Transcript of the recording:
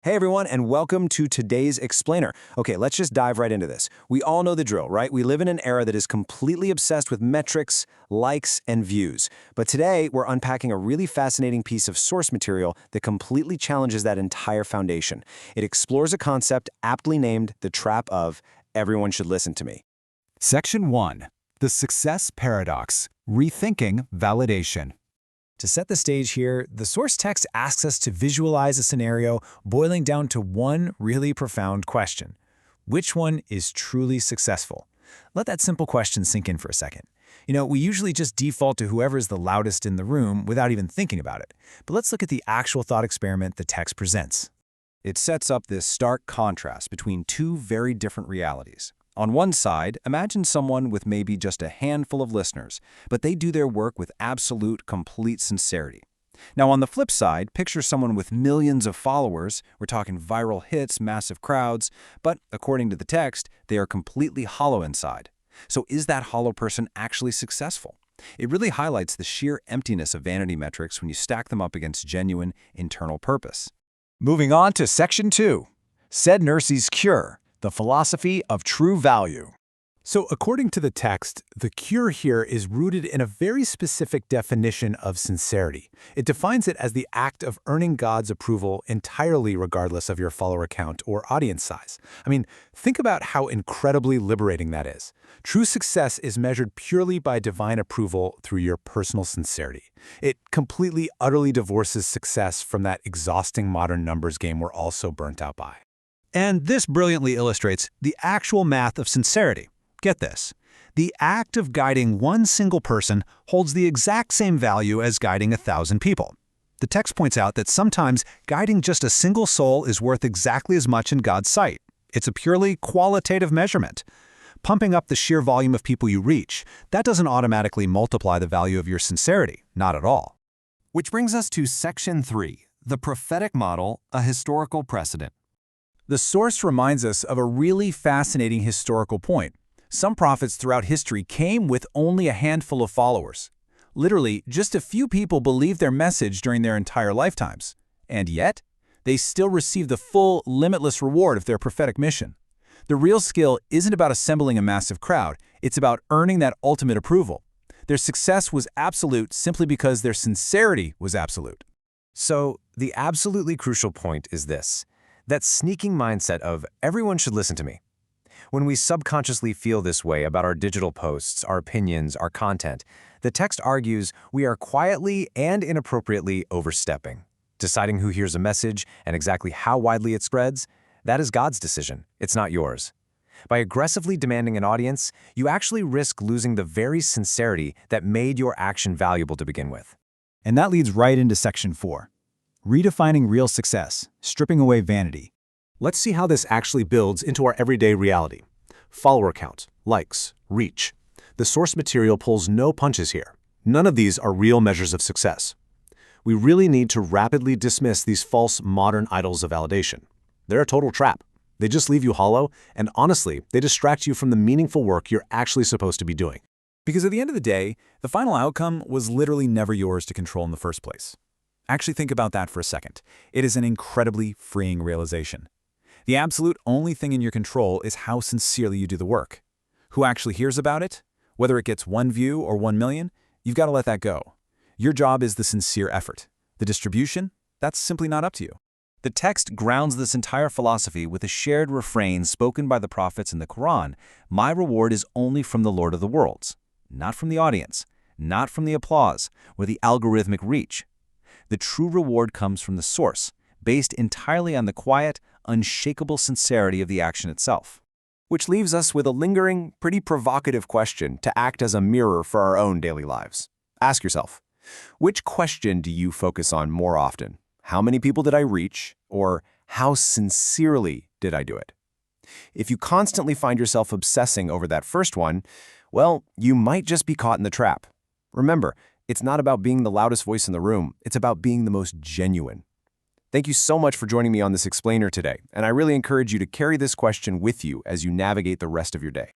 Hey everyone, and welcome to today's explainer. Okay, let's just dive right into this. We all know the drill, right? We live in an era that is completely obsessed with metrics, likes, and views. But today, we're unpacking a really fascinating piece of source material that completely challenges that entire foundation. It explores a concept aptly named the trap of everyone should listen to me. Section 1. The Success Paradox, Rethinking Validation. To set the stage here, the source text asks us to visualize a scenario boiling down to one really profound question. Which one is truly successful? Let that simple question sink in for a second. We usually just default to whoever's the loudest in the room without even thinking about it. But let's look at the actual thought experiment the text presents. It sets up this stark contrast between two very different realities. On one side, imagine someone with maybe just a handful of listeners, but they do their work with absolute, complete sincerity. Now, on the flip side, picture someone with millions of followers. We're talking viral hits, massive crowds, but according to the text, they are completely hollow inside. So is that hollow person actually successful? It really highlights the sheer emptiness of vanity metrics when you stack them up against genuine internal purpose. Moving on to Section 2. Said Nursi's Cure, the Philosophy of True Value. So according to the text, the cure here is rooted in a very specific definition of sincerity. It defines it as the act of earning God's approval entirely regardless of your follower count or audience size. Think about how incredibly liberating that is. True success is measured purely by divine approval through your personal sincerity. It completely, utterly divorces success from that exhausting modern numbers game we're all so burnt out by. And this brilliantly illustrates the actual math of sincerity. Get this. The act of guiding one single person holds the exact same value as guiding 1,000 people. The text points out that sometimes guiding just a single soul is worth exactly as much in God's sight. It's a purely qualitative measurement. Pumping up the sheer volume of people you reach, that doesn't automatically multiply the value of your sincerity, not at all. Which brings us to Section 3, the prophetic model, a historical precedent. The source reminds us of a really fascinating historical point. Some prophets throughout history came with only a handful of followers. Literally, just a few people believed their message during their entire lifetimes. And yet, they still received the full, limitless reward of their prophetic mission. The real skill isn't about assembling a massive crowd, it's about earning that ultimate approval. Their success was absolute simply because their sincerity was absolute. So, the absolutely crucial point is this. That sneaking mindset of everyone should listen to me. When we subconsciously feel this way about our digital posts, our opinions, our content, the text argues we are quietly and inappropriately overstepping. Deciding who hears a message and exactly how widely it spreads, that is God's decision. It's not yours. By aggressively demanding an audience, you actually risk losing the very sincerity that made your action valuable to begin with. And that leads right into Section 4. Redefining real success, stripping away vanity. Let's see how this actually builds into our everyday reality. Follower count, likes, reach. The source material pulls no punches here. None of these are real measures of success. We really need to rapidly dismiss these false modern idols of validation. They're a total trap. They just leave you hollow, and honestly, they distract you from the meaningful work you're actually supposed to be doing. Because at the end of the day, the final outcome was literally never yours to control in the first place. Actually think about that for a second. It is an incredibly freeing realization. The absolute only thing in your control is how sincerely you do the work. Who actually hears about it? Whether it gets 1 view or 1 million, you've got to let that go. Your job is the sincere effort. The distribution? That's simply not up to you. The text grounds this entire philosophy with a shared refrain spoken by the prophets in the Quran: "My reward is only from the Lord of the worlds," not from the audience, not from the applause or the algorithmic reach. The true reward comes from the source, based entirely on the quiet, unshakable sincerity of the action itself. Which leaves us with a lingering, pretty provocative question to act as a mirror for our own daily lives. Ask yourself, which question do you focus on more often? How many people did I reach? Or how sincerely did I do it? If you constantly find yourself obsessing over that first one, well, you might just be caught in the trap. Remember, it's not about being the loudest voice in the room. It's about being the most genuine. Thank you so much for joining me on this explainer today, and I really encourage you to carry this question with you as you navigate the rest of your day.